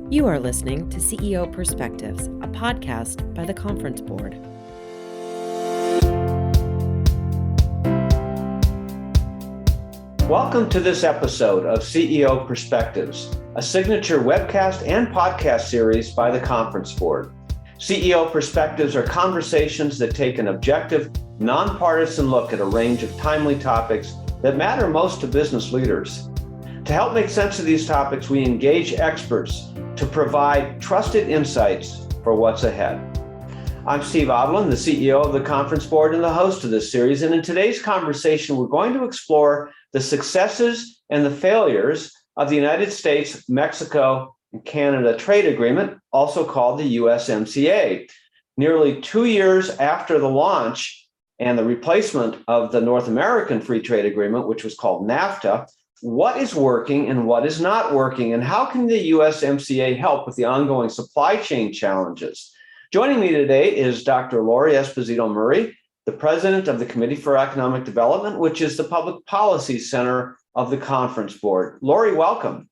You are listening to CEO Perspectives, a podcast by the Conference Board. Welcome to this episode of CEO Perspectives, a signature webcast and podcast series by the Conference Board. CEO Perspectives are conversations that take an objective, nonpartisan look at a range of timely topics that matter most to business leaders. To help make sense of these topics, we engage experts to provide trusted insights for what's ahead. I'm Steve Odland, the CEO of the Conference Board and the host of this series. And in today's conversation, we're going to explore the successes and the failures of the United States, Mexico, and Canada Trade Agreement, also called the USMCA. Nearly 2 years after the launch and the replacement of the North American Free Trade Agreement, which was called NAFTA, what is working and what is not working, and how can the USMCA help with the ongoing supply chain challenges? Joining me today is Dr. Laurie Esposito Murray, the president of the Committee for Economic Development, which is the public policy center of the Conference Board. Laurie, welcome.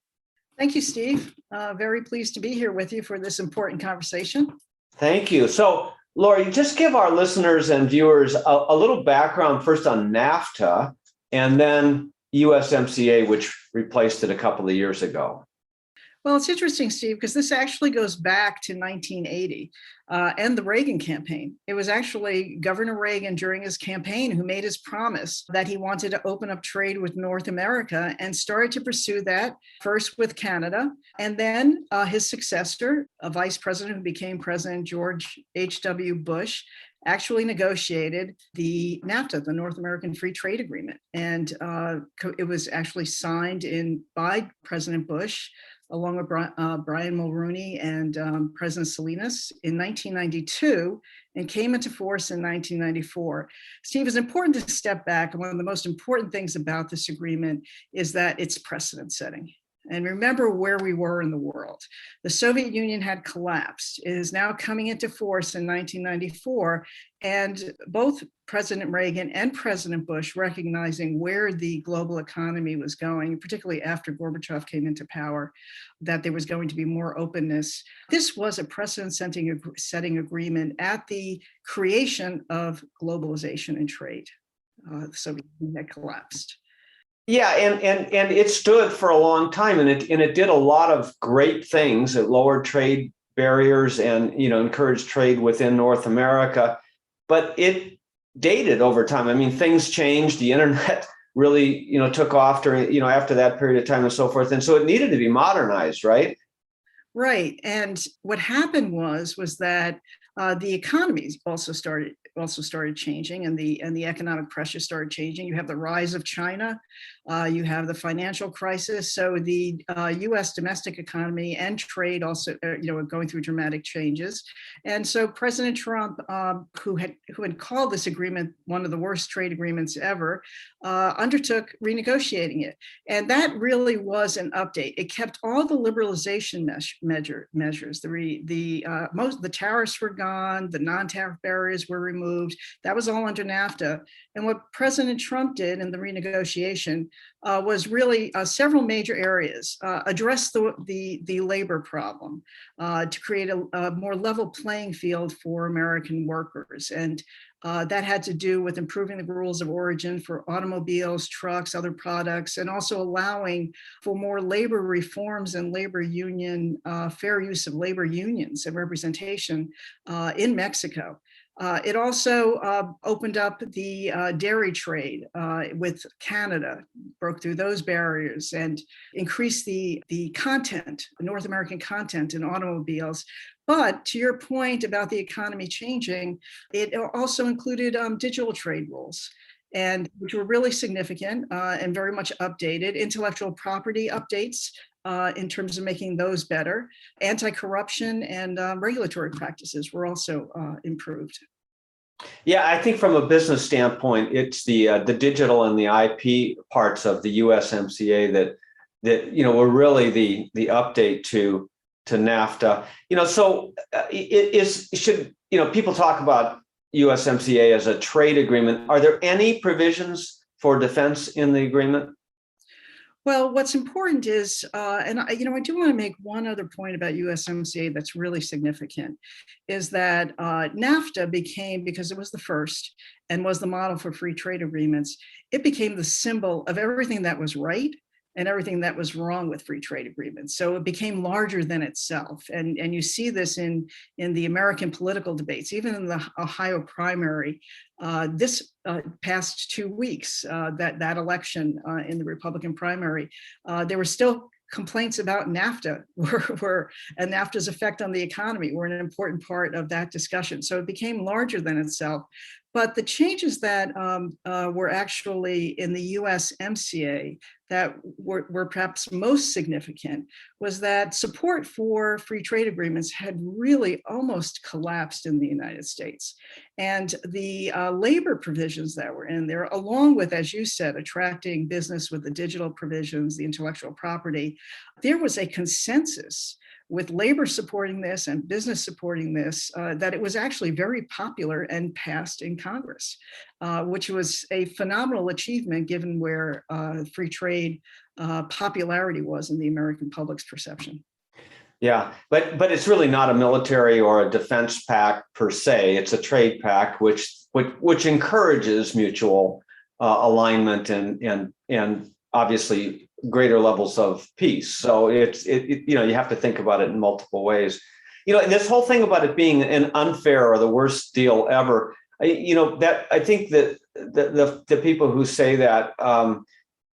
Thank you, Steve. Very pleased to be here with you for this important conversation. Thank you. So, Laurie, just give our listeners and viewers a little background first on NAFTA and then USMCA, which replaced it a couple of years ago. Well, it's interesting, Steve, because this actually goes back to 1980 and the Reagan campaign. It was actually Governor Reagan during his campaign who made his promise that he wanted to open up trade with North America and started to pursue that first with Canada. And then his successor, a vice president who became President George H.W. Bush, actually negotiated the NAFTA, the North American Free Trade Agreement. And it was actually signed by President Bush, along with Brian Mulroney and President Salinas in 1992, and came into force in 1994. Steve, it's important to step back. And one of the most important things about this agreement is that it's precedent setting. And remember where we were in the world. The Soviet Union had collapsed. It is now coming into force in 1994. And both President Reagan and President Bush recognizing where the global economy was going, particularly after Gorbachev came into power, that there was going to be more openness. This was a precedent-setting agreement at the creation of globalization and trade. The Soviet Union had collapsed. Yeah, and it stood for a long time, and it did a lot of great things. It lowered trade barriers and encouraged trade within North America, but it dated over time. I mean, things changed. The internet really took off during after that period of time and so forth, and so it needed to be modernized, right? Right, and what happened was that the economies also started changing, and the economic pressure started changing. You have the rise of China, you have the financial crisis. So the U.S. domestic economy and trade also, are going through dramatic changes. And so President Trump, who had called this agreement one of the worst trade agreements ever, undertook renegotiating it, and that really was an update. It kept all the liberalization measures. The tariffs were gone, the non-tariff barriers were removed. That was all under NAFTA. And what President Trump did in the renegotiation was really several major areas. Address the labor problem to create a more level playing field for American workers. And that had to do with improving the rules of origin for automobiles, trucks, other products, and also allowing for more labor reforms and labor union, fair use of labor unions and representation in Mexico. It also opened up the dairy trade with Canada, broke through those barriers, and increased the content, the North American content in automobiles. But to your point about the economy changing, it also included digital trade rules, and which were really significant and very much updated. Intellectual property updates in terms of making those better. Anti-corruption and regulatory practices were also improved. Yeah, I think from a business standpoint, it's the digital and the IP parts of the USMCA that were really the update to NAFTA. Should people talk about USMCA as a trade agreement? Are there any provisions for defense in the agreement? Well, what's important is, I do want to make one other point about USMCA that's really significant, is that NAFTA became, because it was the first and was the model for free trade agreements, it became the symbol of everything that was right and everything that was wrong with free trade agreements. So it became larger than itself. And you see this in the American political debates, even in the Ohio primary. This past 2 weeks, that election in the Republican primary, there were still complaints about NAFTA and NAFTA's effect on the economy were an important part of that discussion. So it became larger than itself. But the changes that were actually in the USMCA that were perhaps most significant was that support for free trade agreements had really almost collapsed in the United States. And the labor provisions that were in there, along with, as you said, attracting business with the digital provisions, the intellectual property, there was a consensus with labor supporting this and business supporting this, that it was actually very popular and passed in Congress, which was a phenomenal achievement given where free trade popularity was in the American public's perception. Yeah, but it's really not a military or a defense pact per se. It's a trade pact which encourages mutual alignment and obviously greater levels of peace. So you have to think about it in multiple ways. And this whole thing about it being an unfair or the worst deal ever, that I think that the people who say that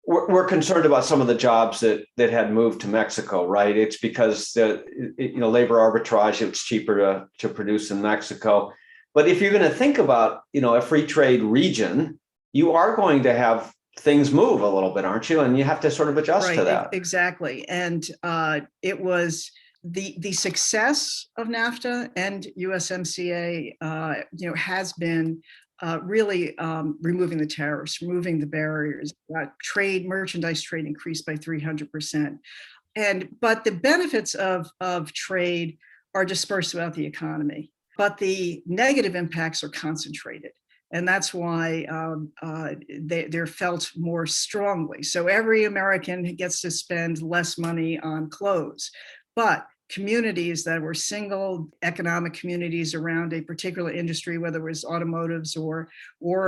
we're concerned about some of the jobs that had moved to Mexico, right? It's because labor arbitrage, it's cheaper to produce in Mexico. But if you're going to think about a free trade region, you are going to have things move a little bit, aren't you? And you have to sort of adjust to that. Exactly. And it was the success of NAFTA and USMCA, has been really removing the tariffs, removing the barriers. Merchandise trade increased by 300%. But the benefits of trade are dispersed throughout the economy, but the negative impacts are concentrated. And that's why they're felt more strongly. So every American gets to spend less money on clothes, but communities that were single economic communities around a particular industry, whether it was automotives or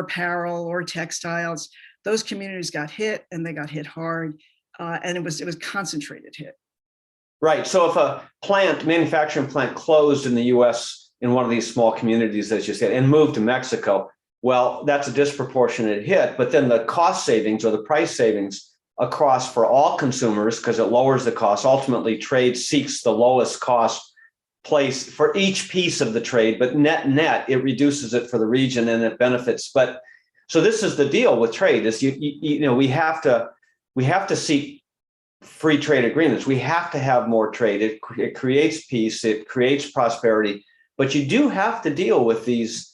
apparel or textiles, those communities got hit, and they got hit hard, and it was concentrated hit. Right. So if a manufacturing plant closed in the U.S. in one of these small communities, as you said, and moved to Mexico, well, that's a disproportionate hit. But then the cost savings or the price savings across for all consumers, because it lowers the cost. Ultimately, trade seeks the lowest cost place for each piece of the trade, but net, it reduces it for the region and it benefits. But so this is the deal with trade: is we have to seek free trade agreements. We have to have more trade. It creates peace. It creates prosperity. But you do have to deal with these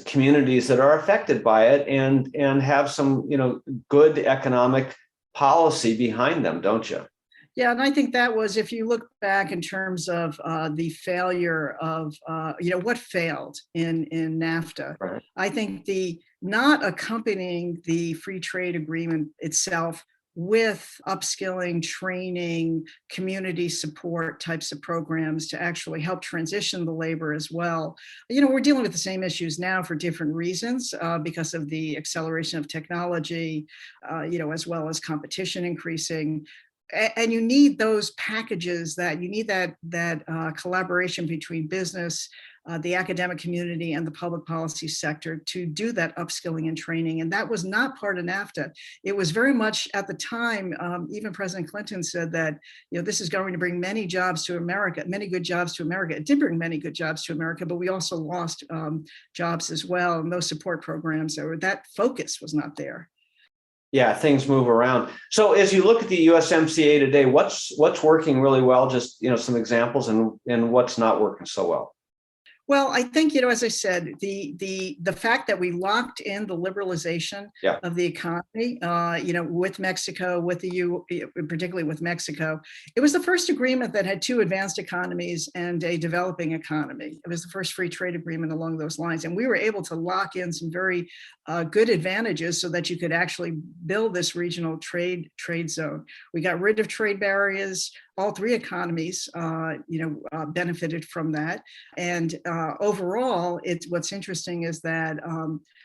communities that are affected by it and have some good economic policy behind them, don't you? Yeah, and I think that was, if you look back in terms of the failure of what failed in NAFTA, right. I think the not accompanying the free trade agreement itself with upskilling, training, community support types of programs to actually help transition the labor as well. We're dealing with the same issues now for different reasons because of the acceleration of technology, as well as competition increasing. And you need those packages you need that collaboration between business, the academic community, and the public policy sector to do that upskilling and training. And that was not part of NAFTA. It was very much at the time, even President Clinton said that, this is going to bring many jobs to America, many good jobs to America. It did bring many good jobs to America, but we also lost jobs as well. And those support programs, that focus was not there. Yeah, things move around. So as you look at the USMCA today, what's working really well? Just some examples, and what's not working so well. Well, I think, as I said, the fact that we locked in the liberalization of the economy, with Mexico, with the EU, particularly with Mexico, it was the first agreement that had two advanced economies and a developing economy. It was the first free trade agreement along those lines, and we were able to lock in some very good advantages so that you could actually build this regional trade zone. We got rid of trade barriers. All three economies, benefited from that, and overall, what's interesting is that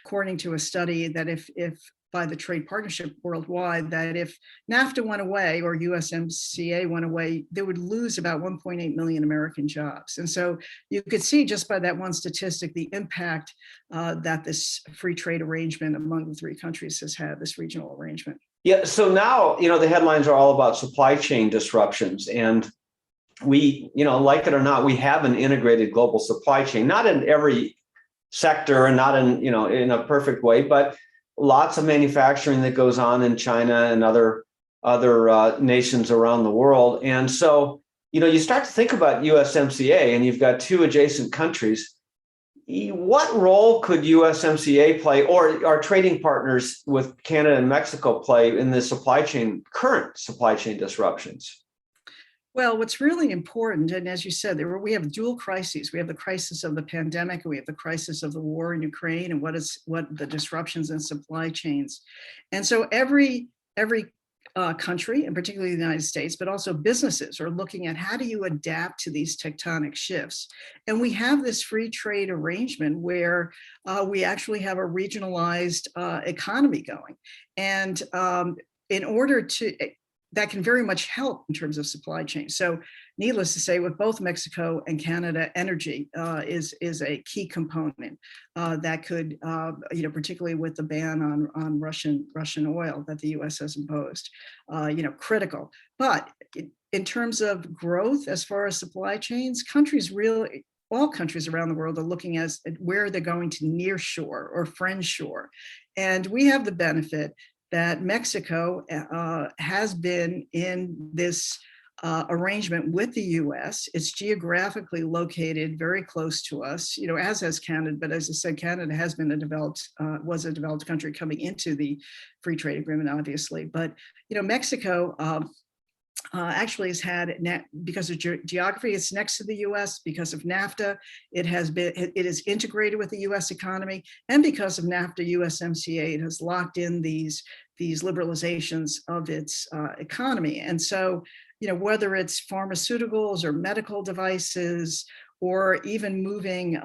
according to a study that if by the Trade Partnership Worldwide, that if NAFTA went away or USMCA went away, they would lose about 1.8 million American jobs. And so you could see just by that one statistic, the impact that this free trade arrangement among the three countries has had, this regional arrangement. Yeah, so now, the headlines are all about supply chain disruptions. And we, like it or not, we have an integrated global supply chain, not in every sector and not in, in a perfect way, but lots of manufacturing that goes on in China and other nations around the world. And so, you start to think about USMCA and you've got two adjacent countries. What role could USMCA play, or our trading partners with Canada and Mexico play in the current supply chain disruptions? Well, what's really important, and as you said, we have dual crises. We have the crisis of the pandemic, and we have the crisis of the war in Ukraine, and what the disruptions in supply chains. And so every country, and particularly the United States, but also businesses, are looking at how do you adapt to these tectonic shifts. And we have this free trade arrangement where we actually have a regionalized economy going. And in order to, that can very much help in terms of supply chain. So needless to say, with both Mexico and Canada, energy is a key component that could, particularly with the ban on Russian oil that the U.S. has imposed, critical. But in terms of growth, as far as supply chains, all countries around the world are looking at where they're going to near shore or friend shore. And we have the benefit that Mexico has been in this arrangement with the U.S. It's geographically located very close to us, as has Canada. But as I said, Canada has been was a developed country coming into the free trade agreement, obviously. But Mexico actually has had, because of geography, it's next to the U.S. Because of NAFTA, it is integrated with the U.S. economy, and because of NAFTA, USMCA, it has locked in these liberalizations of its economy. And so, whether it's pharmaceuticals or medical devices, or even moving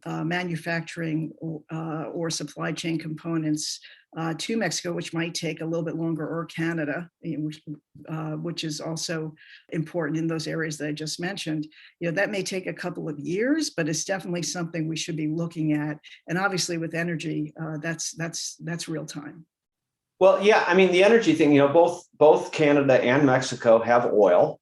manufacturing or supply chain components to Mexico, which might take a little bit longer, or Canada, which is also important in those areas that I just mentioned. That may take a couple of years, but it's definitely something we should be looking at. And obviously, with energy, that's real time. Well, yeah, I mean, the energy thing. Both Canada and Mexico have oil,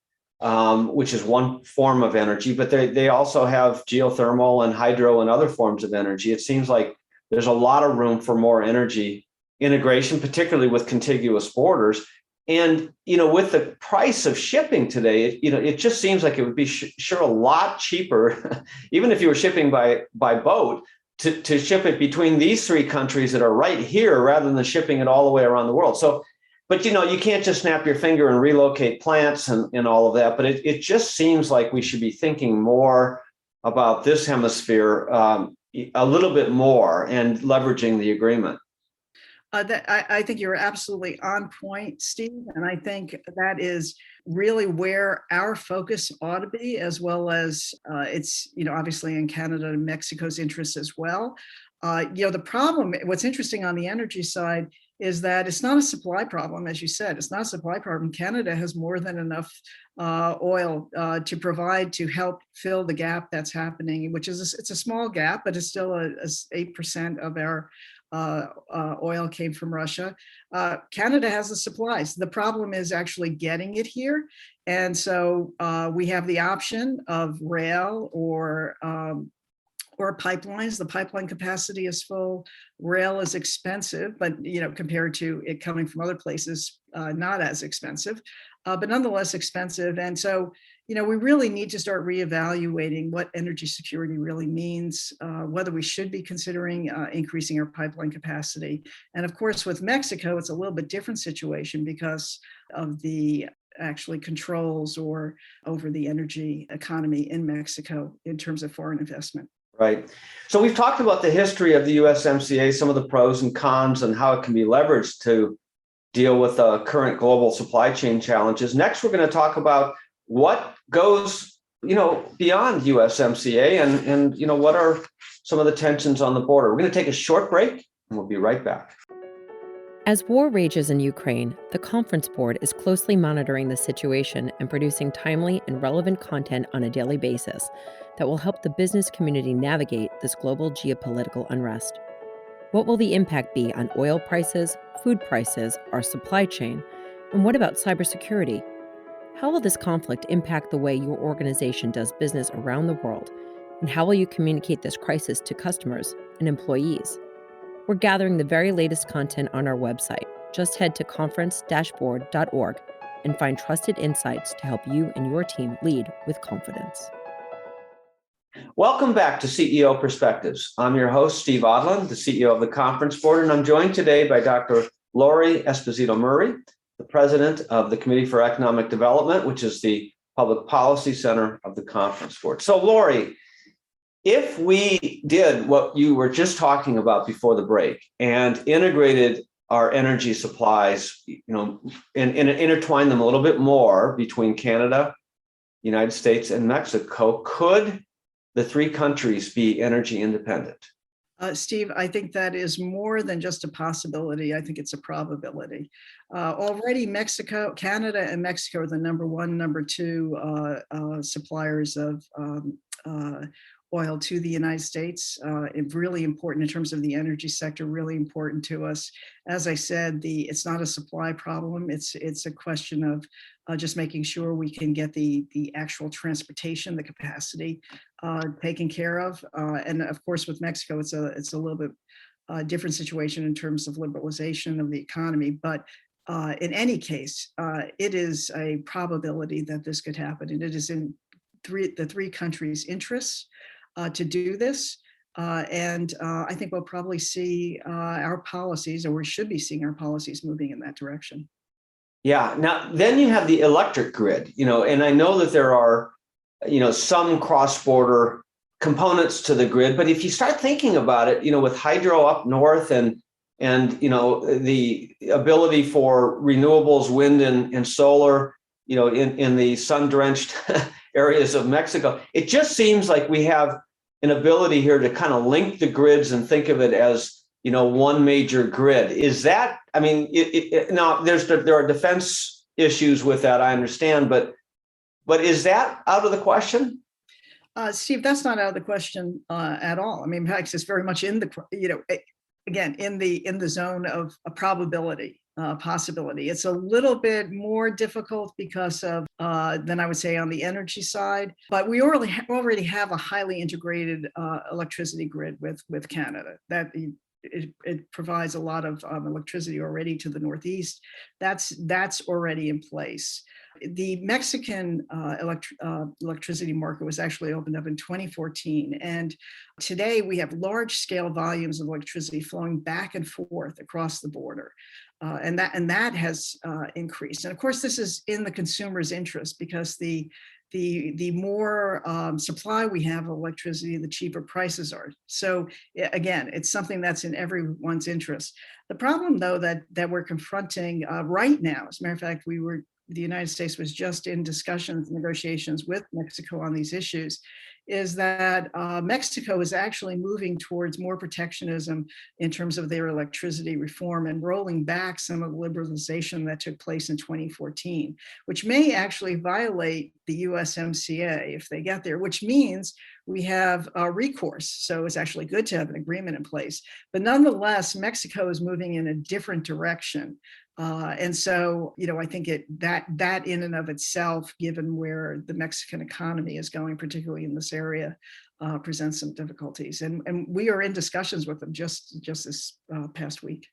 which is one form of energy, but they also have geothermal and hydro and other forms of energy. It seems like there's a lot of room for more energy integration, particularly with contiguous borders. And, with the price of shipping today, it just seems like it would be sure a lot cheaper, even if you were shipping by boat, to ship it between these three countries that are right here rather than shipping it all the way around the world. So, but, you can't just snap your finger and relocate plants and all of that. But it just seems like we should be thinking more about this hemisphere a little bit more and leveraging the agreement. I think you're absolutely on point, Steve. And I think that is really where our focus ought to be, as well as it's, obviously in Canada and Mexico's interests as well. The problem, what's interesting on the energy side, is that it's not a supply problem, as you said. It's not a supply problem. Canada has more than enough oil to provide to help fill the gap that's happening, which is it's a small gap, but it's still 8% of our oil came from Russia. Canada has the supplies. The problem is actually getting it here. And so we have the option of rail or pipelines. The pipeline capacity is full. Rail is expensive, but compared to it coming from other places, not as expensive. but nonetheless expensive. And so, we really need to start reevaluating what energy security really means, whether we should be considering increasing our pipeline capacity. And of course, with Mexico, it's a little bit different situation because of the actually controls or over the energy economy in Mexico in terms of foreign investment. Right. So we've talked about the history of the USMCA, some of the pros and cons, and how it can be leveraged to deal with current global supply chain challenges. Next, we're going to talk about what goes, beyond USMCA and what are some of the tensions on the border. We're going to take a short break and we'll be right back. As war rages in Ukraine, the Conference Board is closely monitoring the situation and producing timely and relevant content on a daily basis that will help the business community navigate this global geopolitical unrest. What will the impact be on oil prices, food prices, our supply chain, and what about cybersecurity? How will this conflict impact the way your organization does business around the world, and how will you communicate this crisis to customers and employees? We're gathering the very latest content on our website. Just head to conference-board.org and find trusted insights to help you and your team lead with confidence. Welcome back to CEO Perspectives. I'm your host, Steve Odland, the CEO of the Conference Board, and I'm joined today by Dr. Laurie Esposito Murray, the president of the Committee for Economic Development, which is the public policy center of the Conference Board. So, Laurie, if we did what you were just talking about before the break and integrated our energy supplies, and intertwine them a little bit more between Canada, United States, and Mexico, could the three countries be energy independent? Steve, I think that is more than just a possibility. I think it's a probability. Already Canada and Mexico are the number one, number two suppliers of oil to the United States. It's really important in terms of the energy sector, really important to us. As I said, it's not a supply problem. It's a question of just making sure we can get the actual transportation, the capacity taken care of. And of course, with Mexico, it's a little bit different situation in terms of liberalization of the economy. But in any case, it is a probability that this could happen. And it is in the three countries' interests to do this. And I think we'll probably see our policies, or we should be seeing our policies moving in that direction. Yeah. Now, then you have the electric grid, and I know that there are, some cross-border components to the grid, but if you start thinking about it, with hydro up north and the ability for renewables, wind and solar, in the sun-drenched areas of Mexico, it just seems like we have an ability here to kind of link the grids and think of it as, one major grid. Is that, now there are defense issues with that, I understand, but is that out of the question? Steve, that's not out of the question at all. In fact, it's very much in the, again, in the zone of a probability, possibility. It's a little bit more difficult because of than I would say on the energy side, but we already have a highly integrated electricity grid with Canada. That it provides a lot of electricity already to the Northeast. That's already in place. The Mexican electricity market was actually opened up in 2014. And today we have large scale volumes of electricity flowing back and forth across the border. And that has increased. And of course, this is in the consumer's interest because the more supply we have of electricity, the cheaper prices are. So again, it's something that's in everyone's interest. The problem, though, that we're confronting right now, as a matter of fact, the United States was just in discussions, negotiations with Mexico on these issues, is that Mexico is actually moving towards more protectionism in terms of their electricity reform and rolling back some of the liberalization that took place in 2014, which may actually violate the USMCA if they get there, which means we have recourse. So it's actually good to have an agreement in place. But nonetheless, Mexico is moving in a different direction. And so, I think that in and of itself, given where the Mexican economy is going, particularly in this area, presents some difficulties. And we are in discussions with them just this past week.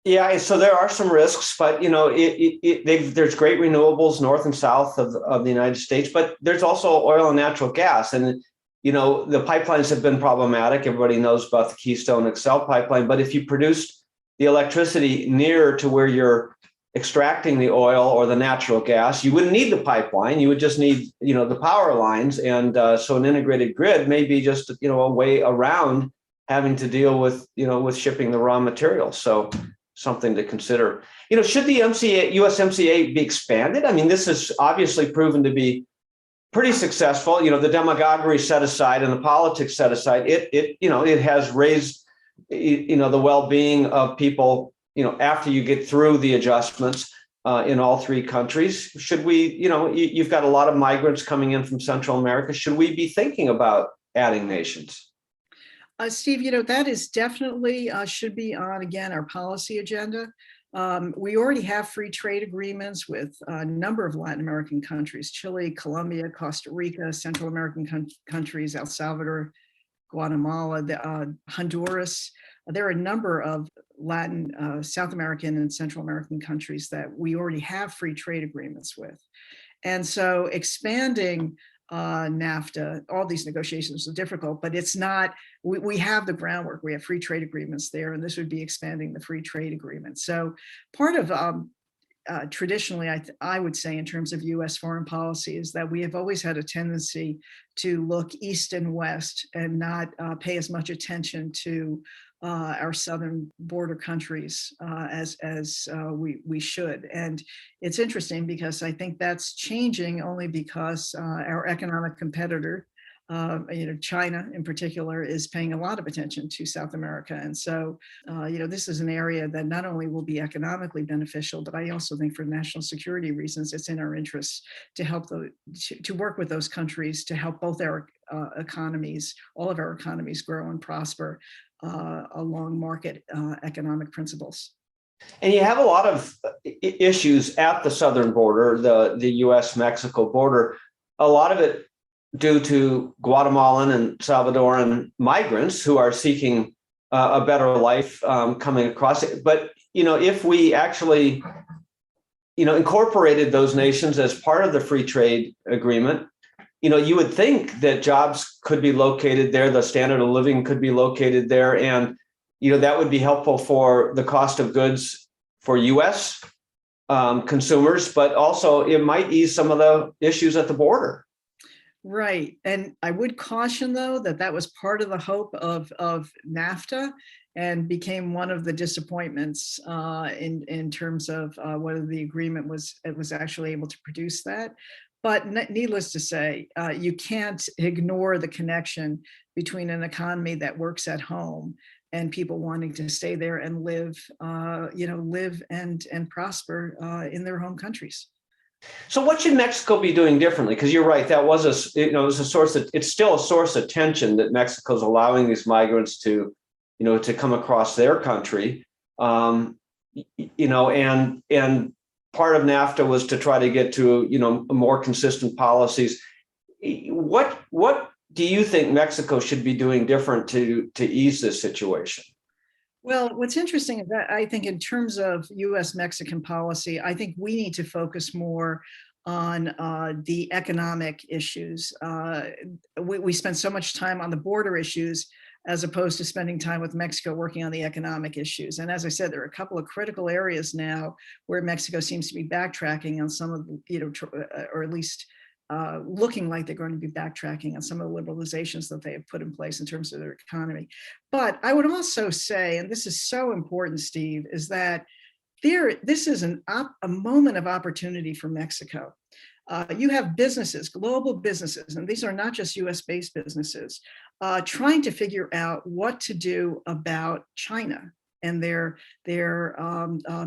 Yeah, so there are some risks, but there's great renewables north and south of the United States, but there's also oil and natural gas, and the pipelines have been problematic. Everybody knows about the Keystone XL pipeline, but if you produced the electricity near to where you're extracting the oil or the natural gas, you wouldn't need the pipeline. You would just need the power lines, and so an integrated grid may be just a way around having to deal with shipping the raw materials. So something to consider. Should the USMCA be expanded? I mean, this is obviously proven to be pretty successful. The demagoguery set aside and the politics set aside, it has raised the well-being of people after you get through the adjustments in all three countries. Should we, you've got a lot of migrants coming in from Central America. Should we be thinking about adding nations? Steve, that is definitely should be on, again, our policy agenda. We already have free trade agreements with a number of Latin American countries: Chile, Colombia, Costa Rica, Central American countries, El Salvador, Guatemala, Honduras. There are a number of Latin, South American and Central American countries that we already have free trade agreements with. And so expanding NAFTA, all these negotiations are difficult, but it's not, we have the groundwork. We have free trade agreements there, and this would be expanding the free trade agreement. So part of traditionally, I would say, in terms of US foreign policy, is that we have always had a tendency to look east and west and not pay as much attention to our southern border countries as we should. And it's interesting because I think that's changing only because our economic competitor, China in particular, is paying a lot of attention to South America. And so, this is an area that not only will be economically beneficial, but I also think for national security reasons, it's in our interests to help to work with those countries to help both our economies, all of our economies, grow and prosper along market economic principles. And you have a lot of issues at the southern border, the U.S.-Mexico border, a lot of it due to Guatemalan and Salvadoran migrants who are seeking a better life coming across it. But, if we actually, incorporated those nations as part of the free trade agreement, you would think that jobs could be located there, the standard of living could be located there, and that would be helpful for the cost of goods for U.S. Consumers, but also it might ease some of the issues at the border. Right. And I would caution, though, that was part of the hope of NAFTA and became one of the disappointments in terms of whether the agreement was actually able to produce that. But needless to say, you can't ignore the connection between an economy that works at home and people wanting to stay there and live and prosper in their home countries. So what should Mexico be doing differently? Because you're right, that was it's still a source of tension that Mexico's allowing these migrants to come across their country. And part of NAFTA was to try to get to, more consistent policies. What do you think Mexico should be doing different to ease this situation? Well, what's interesting is that I think in terms of US-Mexican policy, I think we need to focus more on the economic issues. We spend so much time on the border issues as opposed to spending time with Mexico working on the economic issues. And as I said, there are a couple of critical areas now where Mexico seems to be backtracking on some of, or at least looking like they're going to be backtracking on some of the liberalizations that they have put in place in terms of their economy. But I would also say, and this is so important, Steve, is that this is a moment of opportunity for Mexico. You have businesses, global businesses, and these are not just US-based businesses, trying to figure out what to do about China and their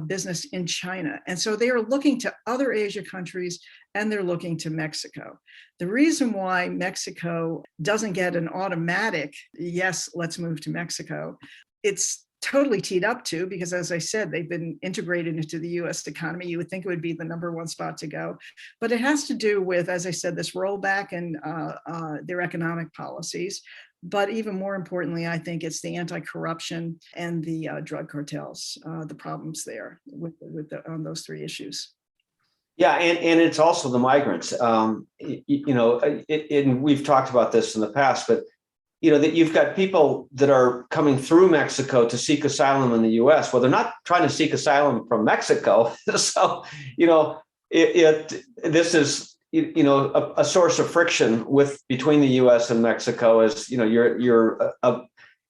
business in China. And so they are looking to other Asia countries and they're looking to Mexico. The reason why Mexico doesn't get an automatic, yes, let's move to Mexico, it's totally teed up to, because as I said, they've been integrated into the US economy. You would think it would be the number one spot to go. But it has to do with, as I said, this rollback in their economic policies. But even more importantly, I think it's the anti-corruption and the drug cartels, the problems there on those three issues. Yeah, and it's also the migrants. And we've talked about this in the past, but that you've got people that are coming through Mexico to seek asylum in the U.S. Well, they're not trying to seek asylum from Mexico, so this is a source of friction between the U.S. and Mexico. As you're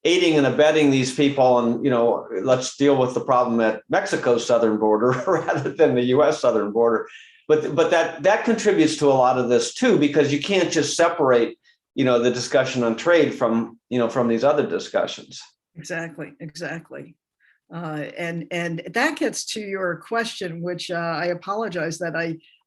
aiding and abetting these people, and let's deal with the problem at Mexico's southern border rather than the U.S. southern border. But that contributes to a lot of this too, because you can't just separate the discussion on trade from these other discussions. Exactly. And that gets to your question, which I apologize that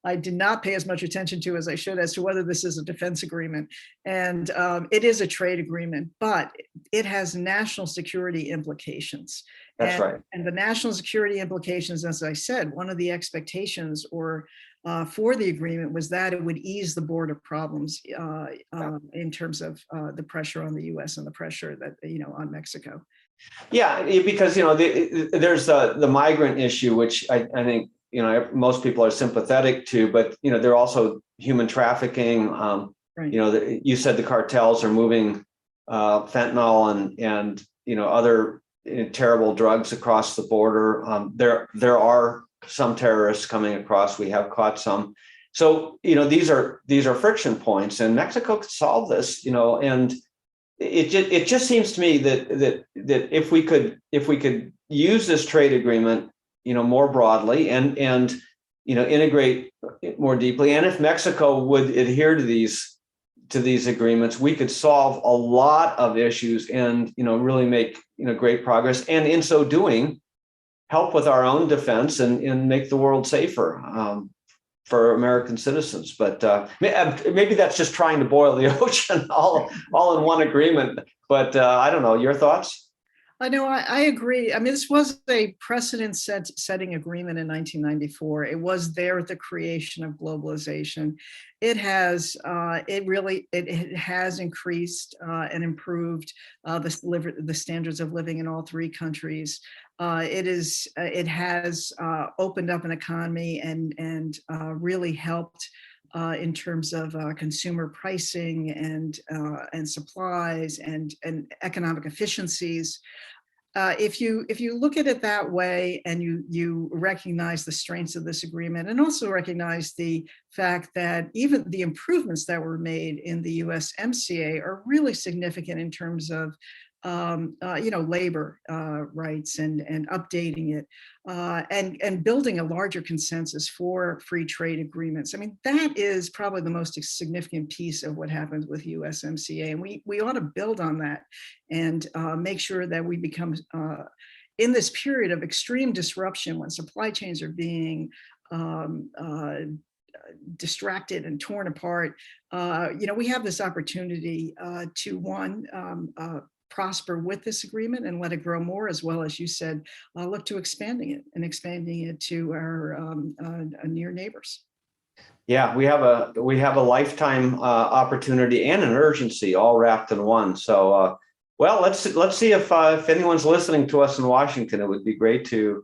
I did not pay as much attention to as I should, as to whether this is a defense agreement. And it is a trade agreement, but it has national security implications. That's right. And the national security implications, as I said, one of the expectations for the agreement was that it would ease the border problems in terms of the pressure on the U.S. and the pressure that on Mexico. Yeah, because there's the migrant issue, which I think most people are sympathetic to, but there are also human trafficking. Right. You said the cartels are moving fentanyl and other terrible drugs across the border. There are some terrorists coming across. We have caught some. So these are friction points, and Mexico could solve this. And it just seems to me that if we could use this trade agreement more broadly and integrate it more deeply, and if Mexico would adhere to these agreements, we could solve a lot of issues and really make great progress, and in so doing help with our own defense and make the world safer for American citizens. But maybe that's just trying to boil the ocean all in one agreement. But I don't know. Your thoughts? I know, I agree. I mean, this was a precedent-setting agreement in 1994. It was there at the creation of globalization. It has increased and improved the standards of living in all three countries. It has opened up an economy and really helped in terms of consumer pricing and supplies and economic efficiencies. If you look at it that way, and you recognize the strengths of this agreement, and also recognize the fact that even the improvements that were made in the USMCA are really significant in terms of labor rights and updating it and building a larger consensus for free trade agreements. I mean, that is probably the most significant piece of what happens with USMCA, and we ought to build on that and make sure that we become in this period of extreme disruption, when supply chains are being distracted and torn apart. We have this opportunity to prosper with this agreement and let it grow more, as well as you said, look to expanding it to our near neighbors. Yeah, we have a lifetime opportunity and an urgency all wrapped in one. So, well, let's see if anyone's listening to us in Washington. It would be great to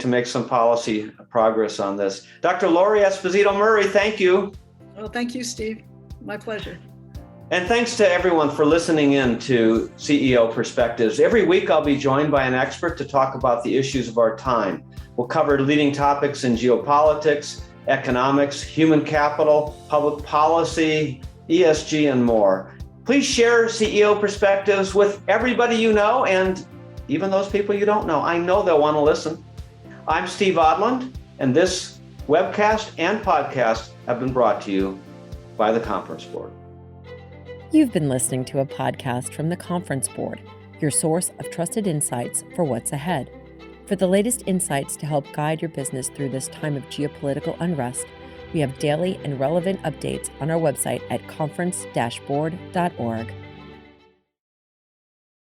make some policy progress on this. Dr. Laurie Esposito Murray, thank you. Well, thank you, Steve. My pleasure. And thanks to everyone for listening in to CEO Perspectives. Every week, I'll be joined by an expert to talk about the issues of our time. We'll cover leading topics in geopolitics, economics, human capital, public policy, ESG, and more. Please share CEO Perspectives with everybody you know, and even those people you don't know. I know they'll want to listen. I'm Steve Odland, and this webcast and podcast have been brought to you by the Conference Board. You've been listening to a podcast from the Conference Board, your source of trusted insights for what's ahead. For the latest insights to help guide your business through this time of geopolitical unrest, we have daily and relevant updates on our website at conference-board.org.